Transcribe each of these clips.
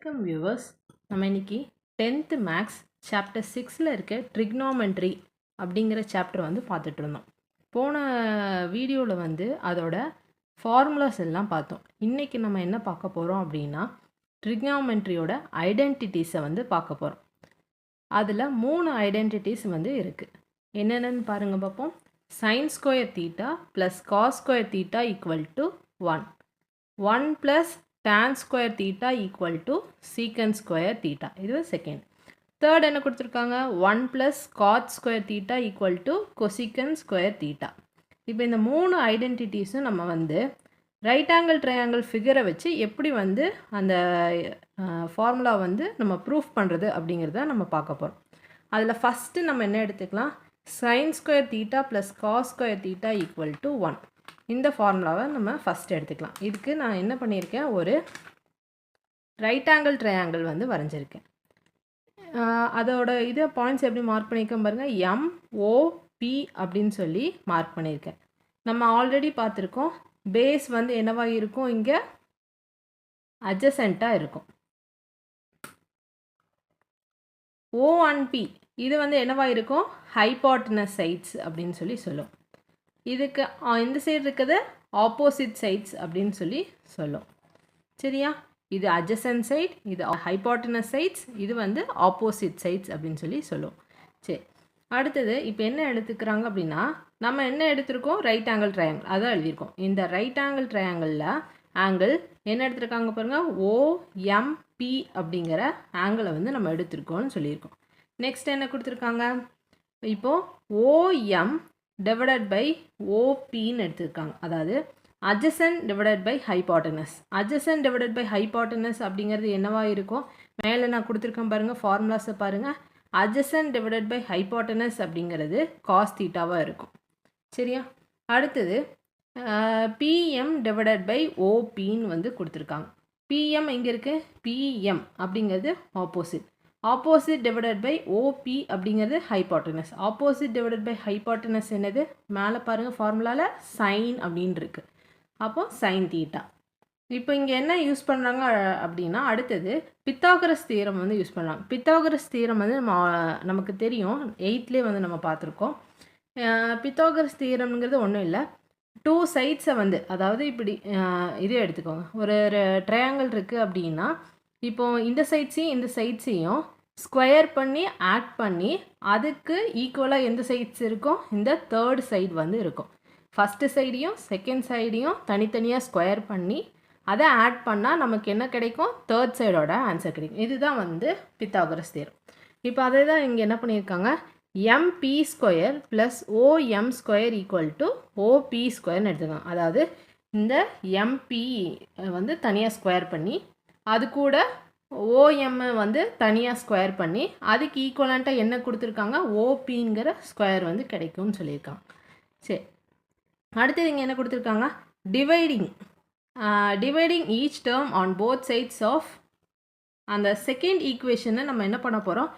Welcome viewers. நம்ம இன்னைக்கு 10th maths chapter 6ல் இருக்க ட்ரிக்னாமெண்ட்ரி அப்படிங்கிற சாப்டர் வந்து பார்த்துட்டு இருந்தோம். போன வீடியோவில் வந்து அதோட ஃபார்முலாஸ் எல்லாம் பார்த்தோம். இன்றைக்கி நம்ம என்ன பார்க்க போகிறோம் அப்படின்னா ட்ரிக்னாமெண்ட்ரியோட ஐடென்டிட்டிஸை வந்து பார்க்க போகிறோம். அதில் 3 ஐடென்டிட்டிஸ் வந்து இருக்குது. என்னென்னு பாருங்கள் பார்ப்போம். Sine square theta plus cos square theta equal to 1 1 plus tan square theta equal to secant square theta. இது செகண்ட். தேர்ட் என்ன கொடுத்துருக்காங்க? 1 plus cot square theta equal to cosecant square theta. இப்போ இந்த 3 ஐடென்டிட்டிஸும் நம்ம வந்து ரைட் ஆங்கிள் ட்ரையாங்கிள் ஃபிகரை வச்சு எப்படி வந்து அந்த ஃபார்முலா வந்து நம்ம ப்ரூஃப் பண்ணுறது அப்படிங்கிறத நம்ம பார்க்க போகிறோம். அதில் ஃபஸ்ட்டு நம்ம என்ன எடுத்துக்கலாம்? sin square theta plus cos square theta equal to 1. இந்த ஃபார்முலாவை நம்ம ஃபஸ்ட் எடுத்துக்கலாம். இதுக்கு நான் என்ன பண்ணியிருக்கேன், ஒரு ரைட் ஆங்கிள் ட்ரையாங்கிள் வந்து வரைஞ்சிருக்கேன். அதோட இதை பாயிண்ட்ஸ் எப்படி மார்க் பண்ணியிருக்கேன் பாருங்கள். MOP அப்படின்னு சொல்லி மார்க் பண்ணியிருக்கேன். நம்ம ஆல்ரெடி பார்த்துருக்கோம், பேஸ் வந்து என்னவா இருக்கும், இங்கே அட்ஜசென்ட்டாக இருக்கும். OP இது வந்து என்னவா இருக்கும், ஹைபாட்டனஸ் சைட்ஸ் அப்படின்னு சொல்லி சொல்லும். இதுக்கு இந்த சைடு இருக்கிறது ஆப்போசிட் சைட்ஸ் அப்படின்னு சொல்லி சொல்லும். சரியா? இது அட்ஜசன்ட் சைட், இது ஹைபாட்டனஸ் சைட்ஸ், இது வந்து ஆப்போசிட் சைட்ஸ் அப்படின்னு சொல்லி சொல்லும். சரி, அடுத்தது இப்போ என்ன எடுத்துக்கிறாங்க அப்படின்னா, நம்ம என்ன எடுத்திருக்கோம், ரைட் ஆங்கிள் ட்ரையாங்கிள் அதான் எழுதியிருக்கோம். இந்த ரைட் ஆங்கிள் ட்ரையாங்கிளில் ஆங்கிள் என்ன எடுத்திருக்காங்க பாருங்கள், OMP அப்படிங்கிற ஆங்கிளை வந்து நம்ம எடுத்திருக்கோம்னு சொல்லியிருக்கோம். நெக்ஸ்ட் என்ன கொடுத்துருக்காங்க, இப்போது OM divided by OPன்னு எடுத்திருக்காங்க. அதாவது adjacent divided by hypotenuse. adjacent divided by hypotenuse அப்படிங்கிறது என்னவா இருக்கும், மேலே நான் கொடுத்துருக்கேன் பாருங்கள், ஃபார்முலாஸை பாருங்கள். adjacent divided by hypotenuse அப்படிங்கிறது cos தீட்டாவாக இருக்கும். சரியா? அடுத்தது PM divided by OPன்னு வந்து கொடுத்துருக்காங்க. PM எங்கே இருக்குது, PM அப்படிங்கிறது opposite. Opposite divided by OP அப்படிங்கிறது hypotenuse. Opposite divided by hypotenuse என்னது, மேலே பாருங்கள் ஃபார்முலாவில் சைன் அப்படின்னு இருக்குது. அப்போது சைன் தீட்டா. இப்போ இங்கே என்ன யூஸ் பண்ணுறாங்க அப்படின்னா, அடுத்தது பித்தாகரஸ் தியரம் வந்து யூஸ் பண்ணுறாங்க. பித்தாகரஸ் தியரம் வந்து நமக்கு தெரியும், 8லேயே வந்து நம்ம பார்த்துருக்கோம். பித்தாகரஸ் தியரம்ங்கிறது ஒன்றும் இல்லை, 2 சைட்ஸை வந்து, அதாவது இப்படி இதே எடுத்துக்கோங்க, ஒரு ட்ரையாங்கிள் இருக்குது அப்படின்னா, இப்போது இந்த சைட்ஸையும் இந்த சைட்ஸையும் ஸ்கொயர் பண்ணி ஆட் பண்ணி அதுக்கு ஈக்குவலாக எந்த சைட்ஸ் இருக்கும், இந்த தேர்ட் சைடு வந்து இருக்கும். ஃபஸ்ட்டு சைடையும் செகண்ட் சைடையும் தனித்தனியாக ஸ்கொயர் பண்ணி அதை ஆட் பண்ணால் நமக்கு என்ன கிடைக்கும், தேர்ட் சைடோட ஆன்சர் கிடைக்கும். இதுதான் வந்து பித்தாகரஸ் தியரம். இப்போ அதே தான் இங்கே என்ன பண்ணியிருக்காங்க, MP square plus OM square equal to OP ஸ்கொயர்னு எடுத்துக்காங்க. அதாவது இந்த MP வந்து தனியாக ஸ்கொயர் பண்ணி அது கூட OM வந்து தனியாக ஸ்கொயர் பண்ணி அதுக்கு ஈக்குவலண்ட்டாக என்ன கொடுத்துருக்காங்க, OPங்கிற ஸ்கொயர் வந்து கிடைக்கும்னு சொல்லியிருக்காங்க. சரி, அடுத்தது இங்கே என்ன கொடுத்துருக்காங்க, dividing each term on both sides of அந்த செகண்ட் ஈக்குவேஷனை நம்ம என்ன பண்ண போகிறோம்,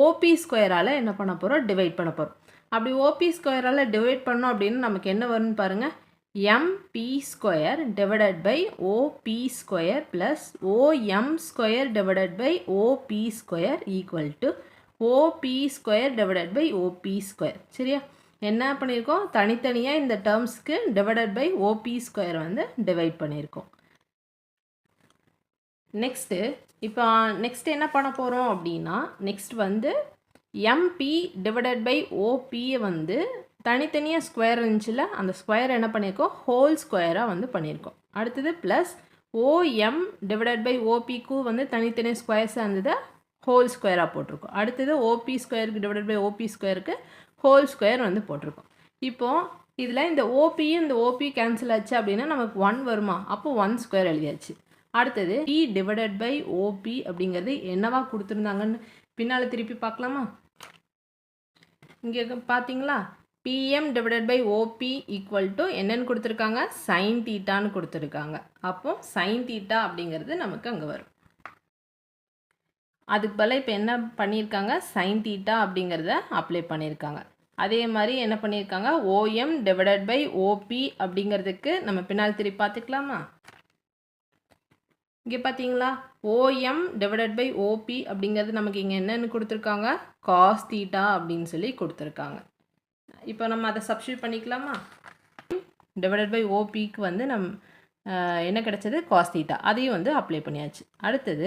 OP ஸ்கொயரால் என்ன பண்ண போகிறோம், டிவைட் பண்ண போகிறோம். அப்படி OP ஸ்கொயரால் டிவைட் பண்ணோம் அப்படின்னு நமக்கு என்ன வரும்னு பாருங்கள், MP square divided by OP square plus OM square divided by OP square equal to OP square divided by OP square. சரியா? என்ன பண்ணியிருக்கோம், தனித்தனியாக இந்த டேர்ம்ஸ்க்கு டிவைடட் பை OP ஸ்கொயர் வந்து டிவைட் பண்ணியிருக்கோம். நெக்ஸ்ட்டு இப்போ நெக்ஸ்ட் என்ன பண்ண போகிறோம் அப்படின்னா, நெக்ஸ்ட் வந்து MP டிவைடட் பை OPயை வந்து தனித்தனியாக ஸ்கொயர் இருந்துச்சுல, அந்த ஸ்கொயர் என்ன பண்ணியிருக்கோம், ஹோல் ஸ்கொயராக வந்து பண்ணியிருக்கோம். அடுத்தது ப்ளஸ் OM டிவைடட் பை OPக்கும் வந்து தனித்தனியாக ஸ்கொயர்ஸாக இருந்தது, ஹோல் ஸ்கொயராக போட்டிருக்கோம். அடுத்தது OP ஸ்கொயருக்கு டிவைடட் பை OP ஸ்கொயருக்கு ஹோல் ஸ்கொயர் வந்து போட்டிருக்கோம். இப்போது இதில் இந்த OPயும் இந்த OP கேன்சல் ஆச்சு அப்படின்னா நமக்கு 1 வருமா, அப்போ 1 ஸ்கொயர் எழுதியாச்சு. அடுத்தது P டிவைடட் பை OP அப்படிங்கிறது என்னவா கொடுத்துருந்தாங்கன்னு பின்னால் திருப்பி பார்க்கலாமா. இங்கே பார்த்தீங்களா, PM divided by OP equal to என்னன்னு கொடுத்துருக்காங்க, சைன் தீட்டான்னு கொடுத்துருக்காங்க. அப்போ சைன் தீட்டா அப்படிங்கிறது நமக்கு அங்கே வரும். அதுக்கு பதிலாக இப்போ என்ன பண்ணியிருக்காங்க, சைன் தீட்டா அப்படிங்கிறத அப்ளை பண்ணியிருக்காங்க. அதே மாதிரி என்ன பண்ணியிருக்காங்க, OM டிவைடட் பை OP அப்படிங்கிறதுக்கு நம்ம பின்னால் திருப்பி பார்த்துக்கலாமா. இங்கே பார்த்தீங்களா ஓஎம் டிவைடட் பை ஓபி அப்படிங்கிறது நமக்கு இங்கே என்னென்னு கொடுத்துருக்காங்க காஸ் தீட்டா அப்படின்னு சொல்லி கொடுத்துருக்காங்க. இப்போ நம்ம அதை சப்ஸ்டியூட் பண்ணிக்கலாமா? டிவைடட் பை ஓபிக்கு வந்து என்ன கிடைச்சது காஸ் தீட்டா, அதையும் வந்து அப்ளை பண்ணியாச்சு. அடுத்தது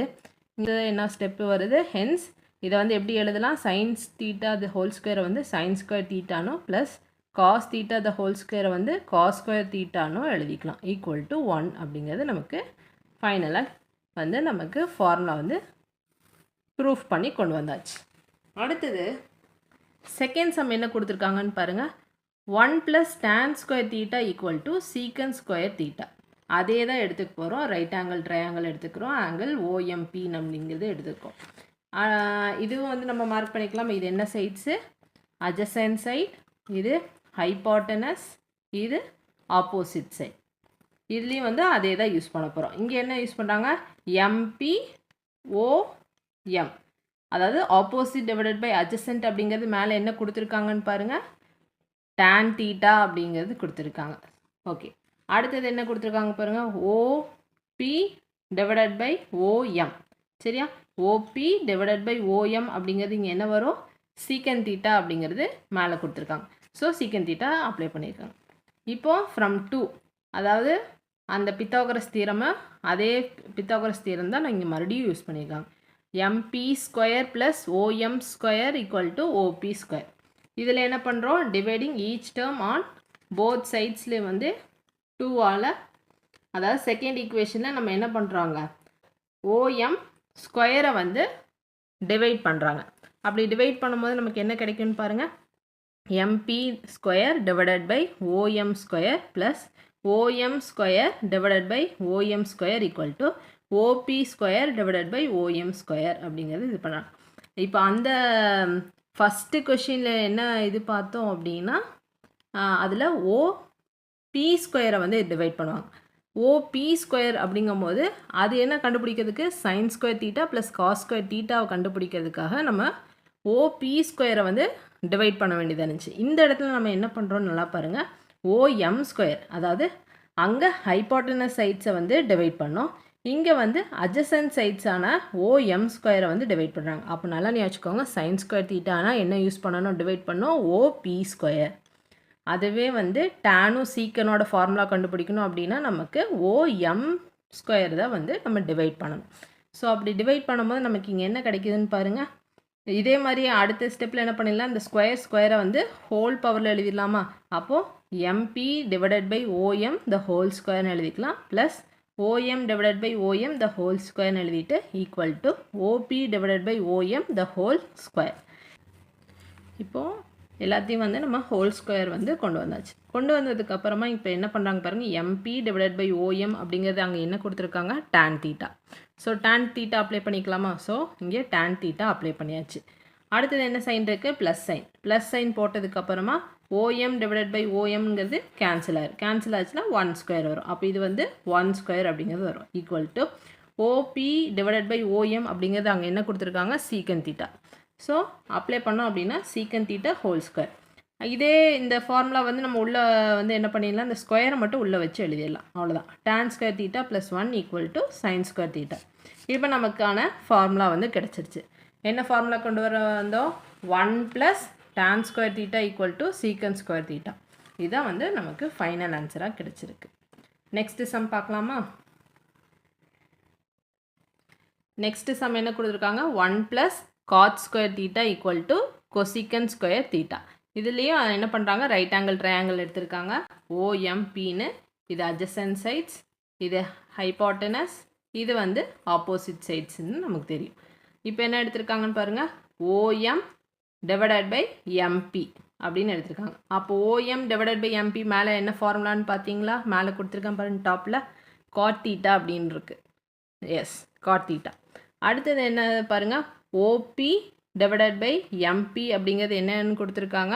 இங்கே என்ன ஸ்டெப்பு வருது, ஹென்ஸ் இதை வந்து எப்படி எழுதலாம், சைன்ஸ் தீட்டா த ஹோல் ஸ்கொயரை வந்து சைன் ஸ்கொயர் தீட்டானோ plus cos theta the whole ஸ்கொயரை வந்து காஸ் ஸ்கொயர் தீட்டானோ எழுதிக்கலாம் ஈக்குவல் டு 1 அப்படிங்கிறது நமக்கு ஃபைனலாக வந்து நமக்கு ஃபார்முலா வந்து ப்ரூஃப் பண்ணி கொண்டு வந்தாச்சு. அடுத்தது செகண்ட் சம் என்ன கொடுத்துருக்காங்கன்னு பாருங்கள். 1 + tan square theta equal to சீக்கன் ஸ்கொயர் தீட்டா. அதே தான் எடுத்துக்க போகிறோம். ரைட் ஆங்கிள் ட்ரையாங்கிள் எடுத்துக்கிறோம், ஆங்கிள் ஓஎம்பி அப்படிங்கிறது எடுத்துக்கிறோம். இதுவும் வந்து நம்ம மார்க் பண்ணிக்கலாம். இது என்ன சைட்ஸு, அட்ஜசன்ட் சைட், இது ஹைபாட்டனஸ், இது ஆப்போசிட் சைட். இதுலேயும் வந்து அதே தான் யூஸ் பண்ண போகிறோம். இங்கே என்ன யூஸ் பண்ணுறாங்க, எம்பிஓஎம், அதாவது ஆப்போசிட் டிவைடட் பை அட்ஜசன்ட் அப்படிங்கிறது மேலே என்ன கொடுத்துருக்காங்கன்னு பாருங்கள், tan தீட்டா அப்படிங்கிறது கொடுத்துருக்காங்க. ஓகே, அடுத்தது என்ன கொடுத்துருக்காங்க பாருங்கள், ஓபி டிவைடட் பை ஓஎம். சரியா, ஓபி டிவைடட் பை ஓஎம் அப்படிங்கிறது இங்கே என்ன வரும், சீக்கன் தீட்டா அப்படிங்கிறது மேலே கொடுத்துருக்காங்க. ஸோ சீக்கன் தீட்டா அப்ளை பண்ணியிருக்காங்க. இப்போது ஃப்ரம் 2, அதாவது அந்த பித்தாகரஸ் தியரமை, அதே பித்தாகரஸ் தியரம் தான் நான் இங்கே மறுபடியும் யூஸ் பண்ணியிருக்காங்க. MP square plus OM square equal to OP square. இதில் என்ன பண்ணுறோம், dividing each term on both சைட்ஸ்லேயே வந்து 2ஆல், அதாவது செகண்ட் ஈக்குவேஷனில் நம்ம என்ன பண்ணுறாங்க, ஓஎம் ஸ்கொயரை வந்து டிவைட் பண்ணுறாங்க. அப்படி டிவைட் பண்ணும்போது நமக்கு என்ன கிடைக்கும்னு பாருங்கள், MP square divided by OM square plus OM square divided by OM square equal to OP square divided by OM square அப்படிங்கிறது இது பண்ணுறாங்க. இப்போ அந்த ஃபஸ்ட்டு கொஷினில் என்ன இது பார்த்தோம் அப்படின்னா, அதில் ஓபி ஸ்கொயரை வந்து டிவைட் பண்ணுவாங்க. ஓபி ஸ்கொயர் அப்படிங்கும்போது அது என்ன கண்டுபிடிக்கிறதுக்கு, sine square theta plus cos square தீட்டாவை கண்டுபிடிக்கிறதுக்காக நம்ம ஓபி ஸ்கொயரை வந்து டிவைட் பண்ண வேண்டியதாக இருந்துச்சு. இந்த இடத்துல நம்ம என்ன பண்ணுறோம் நல்லா பாருங்கள், ஓஎம் ஸ்கொயர், அதாவது அங்கே ஹைபாட்டனஸ் சைட்ஸை வந்து டிவைட் பண்ணோம், இங்கே வந்து அட்ஜசன்ட் சைட்ஸான ஓஎம் ஸ்கொயரை வந்து டிவைட் பண்ணுறாங்க. அப்போ நல்லா நீ வச்சுக்கோங்க, சைன் ஸ்கொயர் தீட்டானா என்ன யூஸ் பண்ணணும், டிவைட் பண்ணோம் ஓபி ஸ்கொயர். அதுவே வந்து டேனும் சீக்கனோட ஃபார்முலா கண்டுபிடிக்கணும் அப்படின்னா நமக்கு ஓஎம் ஸ்கொயர் தான் வந்து நம்ம டிவைட் பண்ணணும். ஸோ அப்படி டிவைட் பண்ணும்போது நமக்கு இங்கே என்ன கிடைக்குதுன்னு பாருங்கள். இதே மாதிரி அடுத்த ஸ்டெப்பில் என்ன பண்ணிடலாம், இந்த ஸ்கொயரை வந்து ஹோல் பவரில் எழுதிடலாமா. அப்போது MP divided by OM the whole ஸ்கொயர்னு எழுதிக்கலாம், plus OM divided by OM the whole ஸ்கொயர்னு எழுதிட்டு equal to OP divided by OM the whole square. இப்போது எல்லாத்தையும் வந்து நம்ம ஹோல் ஸ்கொயர் வந்து கொண்டு வந்தாச்சு. கொண்டு வந்ததுக்கப்புறமா இப்போ என்ன பண்ணுறாங்க பாருங்கள், எம்பி டிவைடட் பை ஓஎம் அப்படிங்கிறது அங்கே என்ன கொடுத்துருக்காங்க, tan theta. So tan theta apply பண்ணிக்கலாமா. ஸோ இங்கே tan தீட்டா அப்ளை பண்ணியாச்சு. அடுத்தது என்ன சைன் இருக்குது, ப்ளஸ் சைன். ப்ளஸ் சைன் போட்டதுக்கப்புறமா ஓஎம் டிவைடட் பை ஓஎம்ங்கிறது கேன்சல் ஆச்சுன்னா 1 ஸ்கொயர் வரும். அப்போ இது வந்து 1 ஸ்கொயர் அப்படிங்கிறது வரும் equal to OP divided by OM அப்படிங்கிறது அங்கே என்ன கொடுத்துருக்காங்க, சீக்கன் தீட்டா. ஸோ அப்ளை பண்ணோம் அப்படின்னா சீக்கன் தீட்டா ஹோல் ஸ்கொயர். இதே இந்த ஃபார்முலா வந்து நம்ம உள்ளே வந்து என்ன பண்ணிடலாம், இந்த ஸ்கொயரை மட்டும் உள்ளே வச்சு எழுதிடலாம், அவ்வளோதான். tan square theta plus 1 equal to sign square theta. இப்போ நமக்கான ஃபார்முலா வந்து கிடச்சிருச்சு. என்ன ஃபார்முலா கொண்டு வர வந்தோம், 1 + tan square theta equal to சீக்கன் ஸ்கொயர் தீட்டா. இதுதான் வந்து நமக்கு ஃபைனல் ஆன்சராக கிடச்சிருக்கு. நெக்ஸ்ட்டு சம் பார்க்கலாமா. நெக்ஸ்ட்டு சம் என்ன கொடுத்துருக்காங்க, 1 + cot square theta equal to கொசிக்கன் square theta. இதுலேயும் என்ன பண்ணுறாங்க, ரைட் ஆங்கிள் ட்ரையாங்கிள் எடுத்திருக்காங்க, ஓஎம்பின்னு. இது அட்ஜசன்ட் சைட்ஸ், இது ஹைபாட்டனஸ், இது வந்து ஆப்போசிட் சைட்ஸ்ன்னு நமக்கு தெரியும். இப்போ என்ன எடுத்திருக்காங்கன்னு பாருங்கள், ஓஎம் டிவைடட் பை எம்பி அப்படின்னு எடுத்திருக்காங்க. அப்போ ஓஎம் டிவைடட் பை எம்பி மேலே என்ன ஃபார்முலான்னு பார்த்தீங்களா, மேலே கொடுத்துருக்கேன் பாருங்கள், டாப்பில் cot தீட்டா அப்படின்னு இருக்கு. Yes, cot theta. அடுத்தது என்ன பாருங்கள், ஓபி டிவைடட் பை எம்பி அப்படிங்கிறது என்னன்னு கொடுத்துருக்காங்க,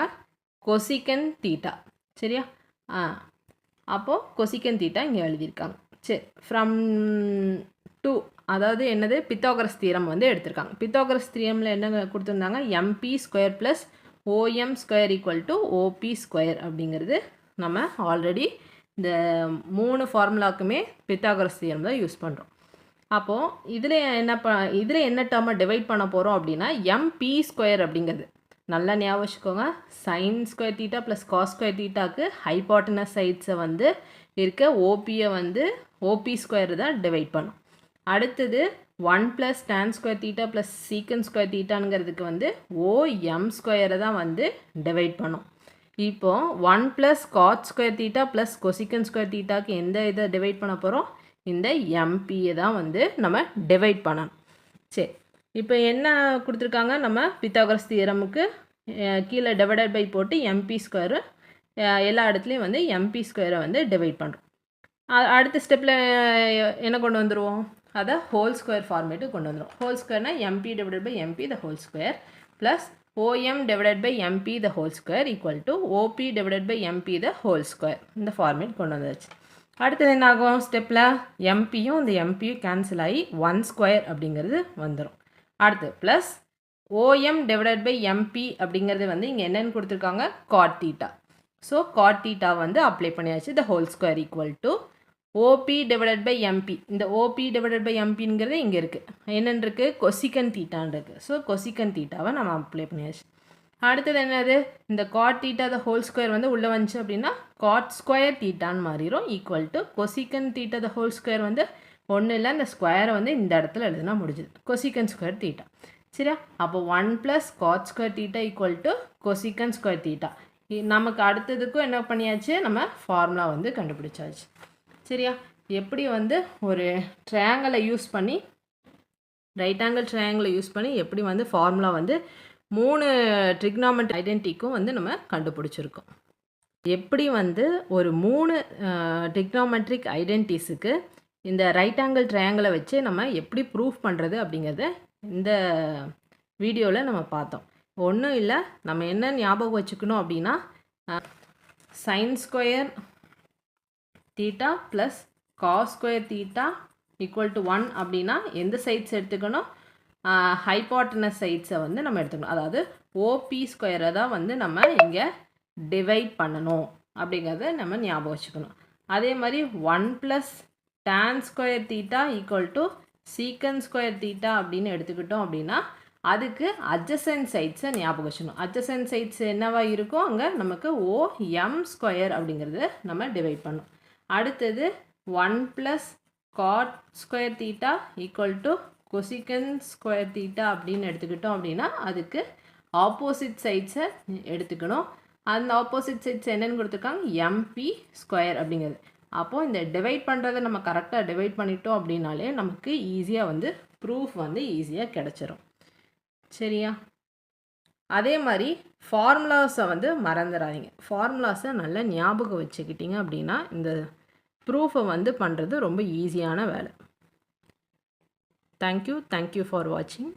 கொசிக்கன் தீட்டா. சரியா, அப்போது கொசிக்கன் தீட்டா இங்கே எழுதியிருக்காங்க. சரி, ஃப்ரம் 2, அதாவது என்னது, பித்தாகரஸ் தியரம் வந்து எடுத்திருக்காங்க. பித்தாகரஸ் தியரமில் என்ன கொடுத்துருந்தாங்க, MP square plus OM square equal to OP square அப்படிங்கிறது நம்ம ஆல்ரெடி இந்த 3 ஃபார்முலாக்குமே பித்தாகரஸ் தியரம் தான் யூஸ் பண்ணுறோம். அப்போது இதில் என்ன டேர்மை டிவைட் பண்ண போகிறோம் அப்படின்னா எம்பி ஸ்கொயர் அப்படிங்கிறது நல்லா ஞாபகம் வச்சுக்கோங்க. Sine square theta plus cos square தீட்டாக்கு ஹைபாட்டனஸ் சைட்ஸை வந்து இருக்க ஓபியை வந்து ஓபி ஸ்கொயர் தான் டிவைட் பண்ணும். அடுத்தது 1 plus tan square theta plus secant square தீட்டாங்கிறதுக்கு வந்து ஓஎம் ஸ்கொயரை தான் வந்து டிவைட் பண்ணும். இப்போது 1 plus cot square theta plus cosecant square தீட்டாக்கு எந்த இதை டிவைட் பண்ண போகிறோம்? இந்த எம்பியை தான் வந்து நம்ம டிவைட் பண்ணணும். சரி, இப்போ என்ன கொடுத்துருக்காங்க? நம்ம பித்தாகரஸ் தியரமுக்கு கீழே டிவைடட் பை போட்டு எம்பி ஸ்கொயரு எல்லா இடத்துலையும் வந்து எம்பி ஸ்கொயரை வந்து டிவைட் பண்ணுறோம். அடுத்த ஸ்டெப்பில் என்ன கொண்டு வந்துடுவோம்? அதை ஹோல் ஸ்கொயர் ஃபார்மேட்டு கொண்டு வந்துடும். ஹோல் ஸ்கொயர்னால் MP divided by MP the whole square plus OM divided by MP the whole square equal to OP divided by MP the whole square. இந்த ஃபார்மேட் கொண்டு வந்துடுச்சு. அடுத்தது என்ன ஆகும்? ஸ்டெப்பில் எம்பியும் இந்த எம்பியும் கேன்சல் ஆகி 1 ஸ்கொயர் அப்படிங்கிறது வந்துடும். அடுத்து plus OM divided by MP அப்படிங்கிறது வந்து இங்கே என்னென்னு கொடுத்துருக்காங்க? Cot theta. So cot theta வந்து அப்ளை பண்ணியாச்சு. The whole square equal to OP divided by MP. இந்த ஓபி டிவைடட் பை எம்பிங்கிறது இங்கே இருக்குது. என்னென்னு இருக்குது? கொசிக்கன் தீட்டான் இருக்குது. ஸோ கொசிக்கன் தீட்டாவை நம்ம அப்ளை பண்ணியாச்சு. அடுத்தது என்னது? இந்த God theta the whole square வந்து உள்ளே வந்துச்சு அப்படின்னா காட் ஸ்கொயர் தீட்டான்னு மாறிடும். Equal to கொசிக்கன் theta the whole square வந்து ஒன்றும் இல்லை, இந்த ஸ்கொயரை வந்து இந்த இடத்துல எழுதுனா முடிஞ்சுது. கொசிக்கன் ஸ்கொயர் தீட்டா. சரியா? அப்போ 1 plus cot square theta equal to கொசிக்கன் square theta. நமக்கு அடுத்ததுக்கும் என்ன பண்ணியாச்சு? நம்ம ஃபார்முலா வந்து கண்டுபிடிச்சாச்சு. சரியா? எப்படி வந்து ஒரு ட்ரையாங்கிளை யூஸ் பண்ணி ரைட் ஆங்கிள் ட்ரையாங்கிளை யூஸ் பண்ணி எப்படி வந்து ஃபார்முலா வந்து 3 ட்ரிக்னாமெட்ரிக் ஐடென்டிக்கும் வந்து நம்ம கண்டுபிடிச்சிருக்கோம். எப்படி வந்து ஒரு 3 ட்ரிக்னாமெட்ரிக் ஐடென்டிஸுக்கு இந்த ரைட் ஆங்கிள் ட்ரையாங்கிளை வச்சு நம்ம எப்படி ப்ரூஃப் பண்ணுறது அப்படிங்கிறத இந்த வீடியோவில் நம்ம பார்த்தோம். ஒன்றும் இல்லை, நம்ம என்ன ஞாபகம் வச்சுக்கணும் அப்படின்னா sine square theta plus cos square theta equal to 1 அப்படின்னா எந்த சைட்ஸ் எடுத்துக்கணும்? ஹைபாட்டனஸ் சைட்ஸை வந்து நம்ம எடுத்துக்கணும். அதாவது ஓபி ஸ்கொயரை தான் வந்து நம்ம இங்கே டிவைட் பண்ணணும் அப்படிங்கிறத நம்ம ஞாபகம் வச்சுக்கணும். அதே மாதிரி 1 plus tan square theta equal to சீக்கன் ஸ்கொயர் தீட்டா அப்படின்னு எடுத்துக்கிட்டோம் அப்படின்னா அதுக்கு அட்ஜசன்ட் சைட்ஸை ஞாபகம் வச்சுக்கணும். அட்ஜசன்ட் சைட்ஸ் என்னவா இருக்கும்? அங்கே நமக்கு ஓஎம் ஸ்கொயர் அப்படிங்கிறது நம்ம டிவைட் பண்ணணும். அடுத்தது 1 plus cot square theta equal to கொசிக்கன் square theta அப்படின்னு எடுத்துக்கிட்டோம் அப்படின்னா அதுக்கு ஆப்போசிட் சைட்ஸை எடுத்துக்கணும். அந்த ஆப்போசிட் சைட்ஸ் என்னென்னு கொடுத்துருக்காங்க? எம்பி ஸ்கொயர் அப்படிங்கிறது. அப்போது இந்த டிவைட் பண்ணுறதை நம்ம கரெக்டாக டிவைட் பண்ணிட்டோம் அப்படின்னாலே நமக்கு ஈஸியாக வந்து ப்ரூஃப் வந்து ஈஸியாக கிடச்சிரும். சரியா? அதே மாதிரி ஃபார்முலாஸை வந்து மறந்துடாதீங்க. ஃபார்முலாஸை நல்லா ஞாபகம் வச்சுக்கிட்டிங்க அப்படின்னா இந்த ப்ரூஃபை வந்து பண்ணுறது ரொம்ப ஈஸியான வேலை. தேங்க்யூ ஃபார் வாட்சிங்.